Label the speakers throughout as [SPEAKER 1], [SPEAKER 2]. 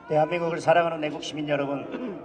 [SPEAKER 1] 대한민국을 사랑하는 애국 시민 여러분,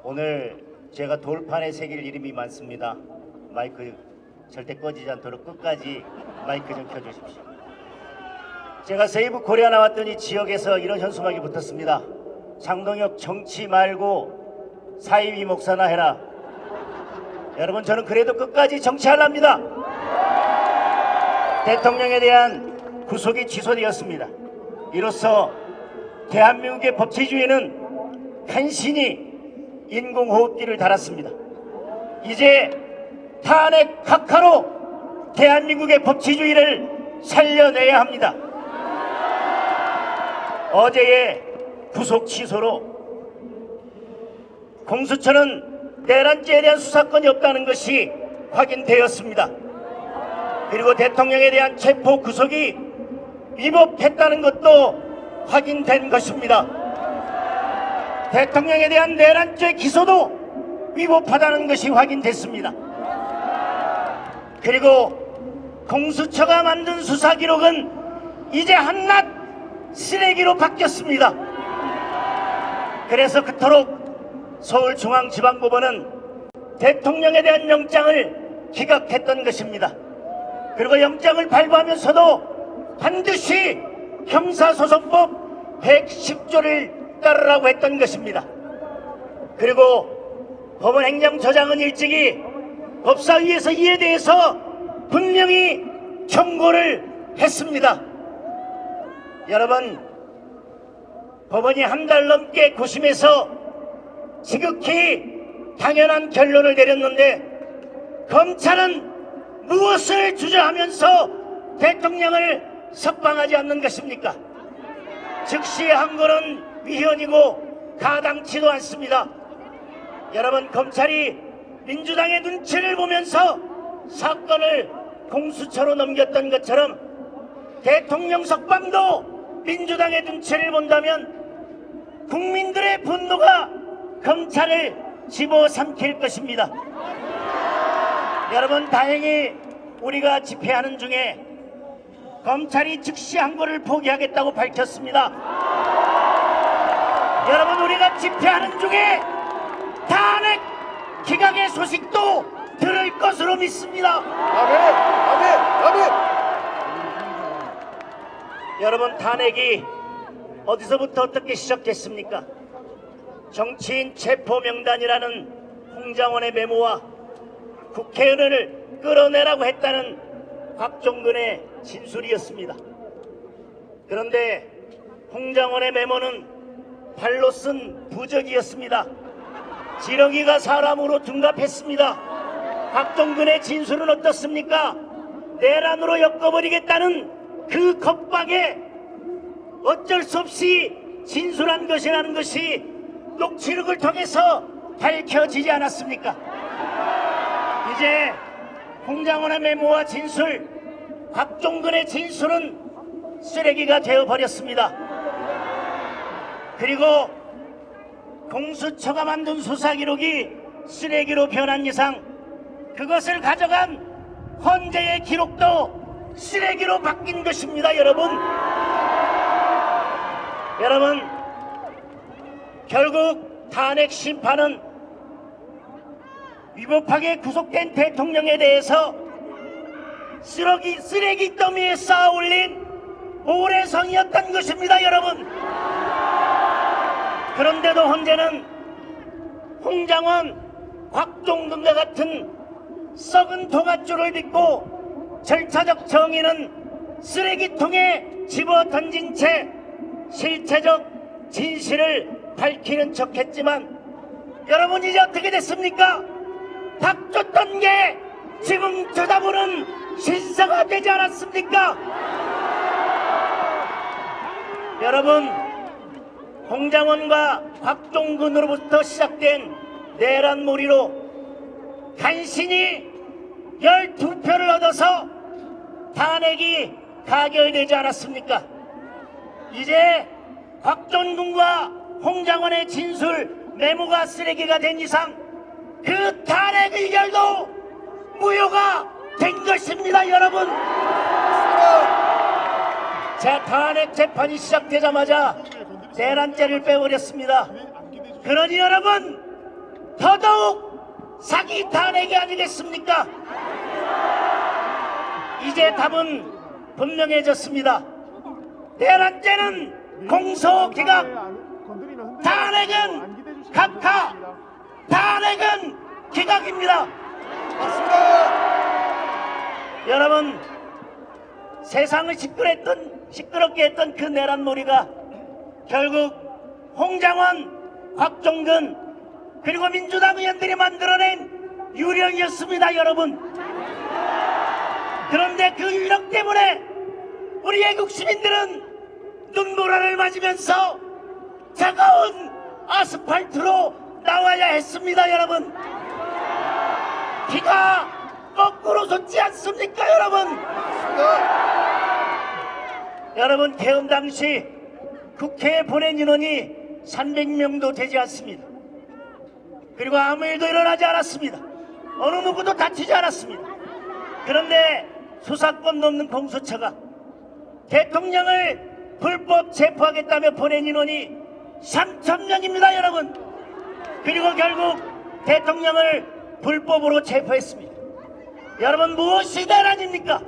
[SPEAKER 1] 오늘 제가 돌판에 새길 이름이 많습니다. 마이크 절대 꺼지지 않도록 끝까지 마이크 좀 켜주십시오. 제가 세이브 코리아 나왔더니 지역에서 이런 현수막이 붙었습니다. 장동혁 정치 말고 사이비 목사나 해라. 여러분, 저는 그래도 끝까지 정치하랍니다. 대통령에 대한 구속이 취소되었습니다. 이로써 대한민국의 법치주의는 간신히 인공호흡기를 달았습니다. 이제 탄핵 각하로 대한민국의 법치주의를 살려내야 합니다. 어제의 구속 취소로 공수처는 내란죄에 대한 수사권이 없다는 것이 확인되었습니다. 그리고 대통령에 대한 체포 구속이 위법했다는 것도 확인된 것입니다. 대통령에 대한 내란죄 기소도 위법하다는 것이 확인됐습니다. 그리고 공수처가 만든 수사 기록은 이제 한낱 쓰레기로 바뀌었습니다. 그래서 그토록 서울중앙지방법원은 대통령에 대한 영장을 기각했던 것입니다. 그리고 영장을 발부하면서도 반드시 형사소송법 110조를 따르라고 했던 것입니다. 그리고 법원 행정처장은 일찍이 법사위에서 이에 대해서 분명히 청구를 했습니다. 여러분, 법원이 한 달 넘게 고심해서 지극히 당연한 결론을 내렸는데 검찰은 무엇을 주저하면서 대통령을 석방하지 않는 것입니까? 즉시 항고는 위헌이고 가당치도 않습니다. 여러분, 검찰이 민주당의 눈치를 보면서 사건을 공수처로 넘겼던 것처럼 대통령 석방도 민주당의 눈치를 본다면 국민들의 분노가 검찰을 집어삼킬 것입니다. 여러분, 다행히 우리가 집회하는 중에 검찰이 즉시 항고를 포기하겠다고 밝혔습니다. 여러분, 우리가 집회하는 중에 탄핵 기각의 소식도 들을 것으로 믿습니다.
[SPEAKER 2] 아멘, 아멘, 아멘.
[SPEAKER 1] 여러분, 탄핵이 어디서부터 어떻게 시작됐습니까? 정치인 체포 명단이라는 홍장원의 메모와 국회의원을 끌어내라고 했다는 곽종근의 진술이었습니다. 그런데 홍장원의 메모는 발로 쓴 부적이었습니다. 지렁이가 사람으로 둔갑했습니다. 곽종근의 진술은 어떻습니까? 내란으로 엮어버리겠다는 그 겁박에 어쩔 수 없이 진술한 것이라는 것이 녹취록을 통해서 밝혀지지 않았습니까? 이제 홍장원의 메모와 진술, 곽종근의 진술은 쓰레기가 되어버렸습니다. 그리고 공수처가 만든 수사기록이 쓰레기로 변한 이상 그것을 가져간 헌재의 기록도 쓰레기로 바뀐 것입니다. 여러분, 결국 탄핵 심판은 위법하게 구속된 대통령에 대해서 쓰레기 더미에 쌓아 올린 모래성이었던 것입니다. 여러분, 그런데도 헌재는 홍장원, 곽종근과 같은 썩은 동아줄을 딛고 절차적 정의는 쓰레기통에 집어던진 채 실체적 진실을 밝히는 척했지만 여러분, 이제 어떻게 됐습니까? 닥 쫓던 게 지금 쳐다보는 신사가 되지 않았습니까? 여러분, 홍장원과 곽종근으로부터 시작된 내란몰이로 간신히 12표를 얻어서 탄핵이 가결되지 않았습니까? 이제 곽종근과 홍장원의 진술 메모가 쓰레기가 된 이상 그 탄핵 의결도 무효가 된 것입니다. 여러분, 제 탄핵 재판이 시작되자마자 내란죄를 빼버렸습니다. 그러니 여러분 더더욱 사기 탄핵이 아니겠습니까? 이제 답은 분명해졌습니다. 내란죄는 공소기각, 탄핵은 각하, 탄핵은 기각입니다.
[SPEAKER 2] 맞습니다.
[SPEAKER 1] 여러분 세상을 시끄럽게 했던 그 내란몰이가 결국 홍장원, 곽종근 그리고 민주당 의원들이 만들어낸 유령이었습니다. 여러분 그런데 그 유령 때문에 우리 애국 시민들은 눈보라를 맞으면서 차가운 아스팔트로 나와야 했습니다. 여러분 비가 거꾸로 솟지 않습니까? 여러분 개헌 당시 국회에 보낸 인원이 300명도 되지 않습니다. 그리고 아무 일도 일어나지 않았습니다. 어느 누구도 다치지 않았습니다. 그런데 수사권 넘는 공수처가 대통령을 불법 체포하겠다며 보낸 인원이 3,000명입니다. 여러분 그리고 결국 대통령을 불법으로 체포했습니다. 여러분 무엇이 내란입니까?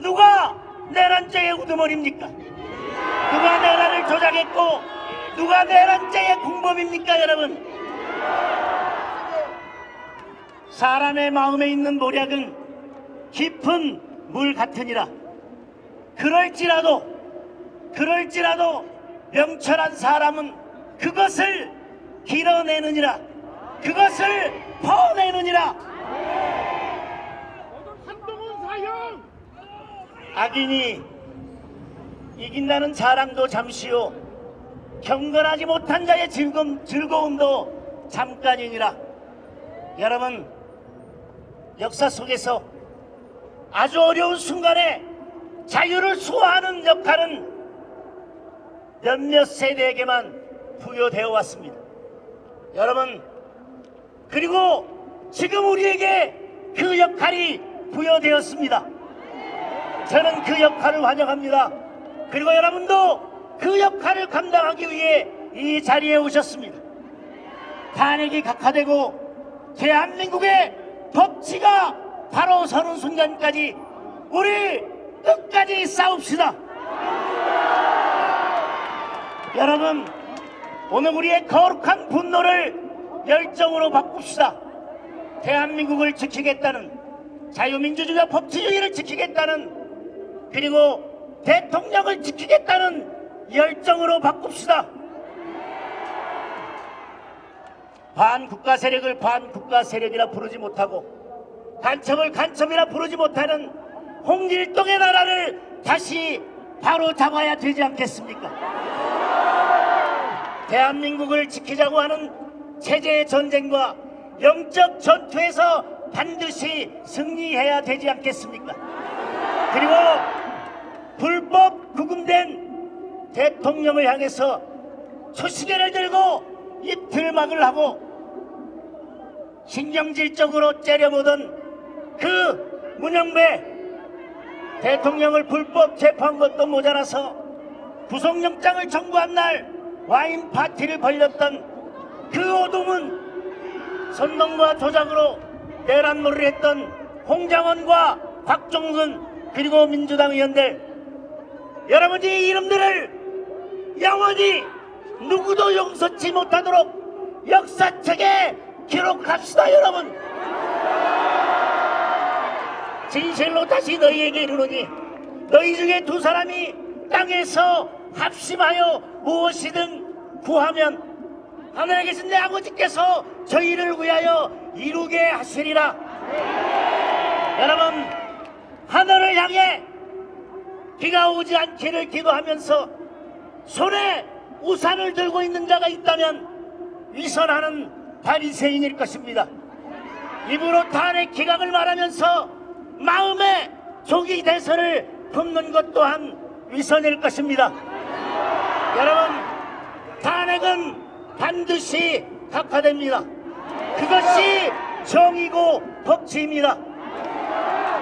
[SPEAKER 1] 누가 내란죄의 우두머리입니까? 누가 내란을 조작했고 누가 내란죄의 공범입니까? 여러분 사람의 마음에 있는 모략은 깊은 물 같으니라. 그럴지라도 명철한 사람은 그것을 길어내느니라. 그것을 퍼내느니라. 악인이 이긴다는 자랑도 잠시요 경건하지 못한 자의 즐거움도 잠깐이니라. 여러분 역사 속에서 아주 어려운 순간에 자유를 수호하는 역할은 몇몇 세대에게만 부여되어 왔습니다. 여러분 그리고 지금 우리에게 그 역할이 부여되었습니다. 저는 그 역할을 환영합니다. 그리고 여러분도 그 역할을 감당하기 위해 이 자리에 오셨습니다. 탄핵이 각하되고 대한민국의 법치가 바로 서는 순간까지 우리 끝까지 싸웁시다. 여러분 오늘 우리의 거룩한 분노를 열정으로 바꿉시다. 대한민국을 지키겠다는 자유민주주의와 법치주의를 지키겠다는 그리고 대통령을 지키겠다는 열정으로 바꿉시다. 반국가 세력을 반국가 세력이라 부르지 못하고 간첩을 간첩이라 부르지 못하는 홍길동의 나라를 다시 바로 잡아야 되지 않겠습니까? 대한민국을 지키자고 하는 체제의 전쟁과 영적 전투에서 반드시 승리해야 되지 않겠습니까? 그리고 불법 구금된 대통령을 향해서 초시계를 들고 입틀막을 하고 신경질적으로 째려보던 그 문영배 대통령을 불법 체포한 것도 모자라서 구속영장을 청구한 날 와인 파티를 벌렸던 그 어둠은 선동과 조작으로 내란몰이를 했던 홍장원과 곽종근 그리고 민주당 의원들 여러분이 이 이름들을 영원히 누구도 용서치 못하도록 역사책에 기록합시다. 여러분 진실로 다시 너희에게 이르노니 너희 중에 두 사람이 땅에서 합심하여 무엇이든 구하면 하늘에 계신 내 아버지께서 저희를 위하여 이루게 하시리라. 여러분 하늘을 향해 비가 오지 않기를 기도하면서 손에 우산을 들고 있는 자가 있다면 위선하는 바리새인일 것입니다. 입으로 탄핵 기각을 말하면서 마음에 조기 대선을 품는 것 또한 위선일 것입니다. 여러분 탄핵은 반드시 각하됩니다. 그것이 정의고 법치입니다.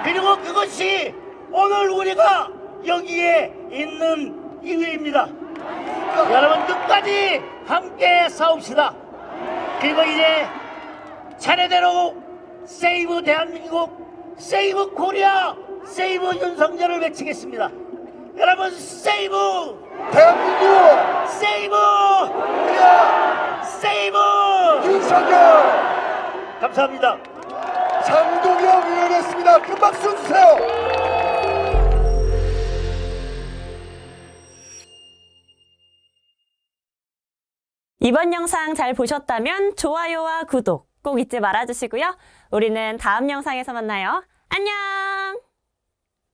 [SPEAKER 1] 그리고 그것이 오늘 우리가 여기에 있는 이유입니다. 여러분 끝까지 함께 싸웁시다. 그리고 이제 차례대로 세이브 대한민국, 세이브 코리아, 세이브 윤석열을 외치겠습니다. 여러분 세이브
[SPEAKER 2] 대한민국
[SPEAKER 1] 세이브
[SPEAKER 2] 코리아
[SPEAKER 1] 세이브.
[SPEAKER 2] 윤석열
[SPEAKER 1] 감사합니다.
[SPEAKER 2] 장동영 의원이었습니다. 큰 박수 주세요.
[SPEAKER 3] 이번 영상 잘 보셨다면 좋아요와 구독 꼭 잊지 말아주시고요. 우리는 다음 영상에서 만나요. 안녕!